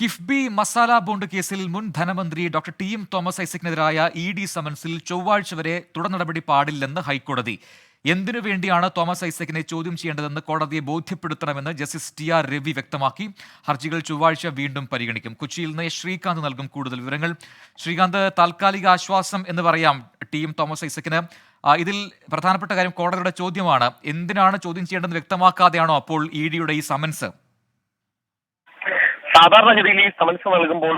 KIIFB masala bond കേസിൽ മുൻ ധനമന്ത്രി ഡോക്ടർ ടി എം തോമസ് ഐസക്കിനെതിരായ ഇ.ഡി. സമൻസിൽ ചൊവ്വാഴ്ച വരെ തുടർ നടപടി പാടില്ലെന്ന് ഹൈക്കോടതി. എന്തിനു വേണ്ടിയാണ് തോമസ് ഐസക്കിനെ ചോദ്യം ചെയ്യേണ്ടതെന്ന് കോടതിയെ ബോധ്യപ്പെടുത്തണമെന്ന് ജസ്റ്റിസ് ടി.ആർ. രവി വ്യക്തമാക്കി. ഹർജികൾ ചൊവ്വാഴ്ച വീണ്ടും പരിഗണിക്കും. കൊച്ചിയിൽ നിന്ന് ശ്രീകാന്ത് നൽകും കൂടുതൽ വിവരങ്ങൾ. ശ്രീകാന്ത്, താൽക്കാലിക ആശ്വാസം എന്ന് പറയാം ടി എം തോമസ് ഐസക്കിന്. ഇതിൽ പ്രധാനപ്പെട്ട കാര്യം കോടതിയുടെ ചോദ്യമാണ്. എന്തിനാണ് ചോദ്യം ചെയ്യേണ്ടതെന്ന് വ്യക്തമാക്കാതെയാണോ അപ്പോൾ ഇ.ഡിയുടെ ഈ സമൻസ്? സാധാരണഗതിയിൽ ഈ സമൻസ് നൽകുമ്പോൾ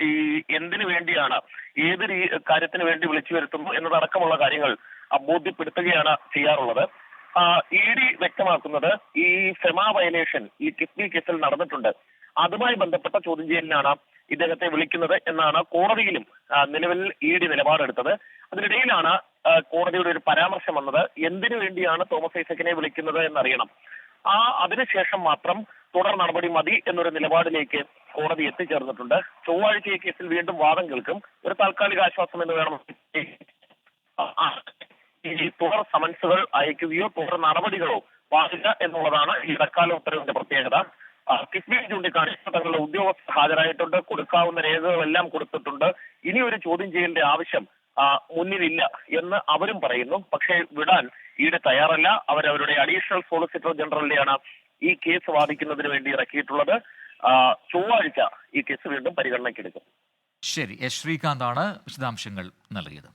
ഈ എന്തിനു വേണ്ടിയാണ്, ഏത് കാര്യത്തിന് വേണ്ടി വിളിച്ചു വരുത്തുന്നു എന്നതടക്കമുള്ള കാര്യങ്ങൾ ബോധ്യപ്പെടുത്തുകയാണ് ചെയ്യാറുള്ളത്. ഇ.ഡി വ്യക്തമാക്കുന്നത് ഈ ഫെമ വയലേഷൻ ഈ കിഫ്ബി കേസിൽ നടന്നിട്ടുണ്ട്, അതുമായി ബന്ധപ്പെട്ട ചോദ്യം ചെയ്യലിനാണ് ഇദ്ദേഹത്തെ വിളിക്കുന്നത് എന്നാണ് കോടതിയിലും നിലവിൽ ഇ.ഡി നിലപാടെടുത്തത്. അതിനിടയിലാണ് കോടതിയുടെ ഒരു പരാമർശം വന്നത്. എന്തിനു വേണ്ടിയാണ് തോമസ് ഐസക്കിനെ വിളിക്കുന്നത് എന്നറിയണം, അതിനുശേഷം മാത്രം തുടർ നടപടി മതി എന്നൊരു നിലപാടിലേക്ക് കോടതി എത്തിച്ചേർന്നിട്ടുണ്ട്. ചൊവ്വാഴ്ച ഈ കേസിൽ വീണ്ടും വാദം കേൾക്കും. ഒരു താൽക്കാലിക ആശ്വാസം എന്ന് വേണം ഈ തുടർ സമൻസുകൾ അയക്കുകയോ തുടർ നടപടികളോ പാടില്ല എന്നുള്ളതാണ് ഈ ഇടക്കാല ഉത്തരവിന്റെ പ്രത്യേകത. കിഫ്ബി ചൂണ്ടിക്കാണിച്ച് തങ്ങളുടെ ഉദ്യോഗസ്ഥർ ഹാജരായിട്ടുണ്ട്, കൊടുക്കാവുന്ന രേഖകളെല്ലാം കൊടുത്തിട്ടുണ്ട്. ഇനി ഒരു ചോദ്യം ചെയ്യലിന്റെ ആവശ്യം മുന്നിലില്ല എന്ന് അവരും പറയുന്നു. പക്ഷേ വിടാൻ ഈട് തയ്യാറല്ല. അവരവരുടെ അഡീഷണൽ സോളിസിറ്റർ ജനറലിനെയാണ് ഈ കേസ് വാദിക്കുന്നതിന് വേണ്ടി ഇറക്കിയിട്ടുള്ളത്. ചൊവ്വാഴ്ച ഈ കേസ് വീണ്ടും പരിഗണനയ്ക്കെടുക്കും. ശരി, ശ്രീകാന്താണ് വിശദാംശങ്ങൾ നൽകിയത്.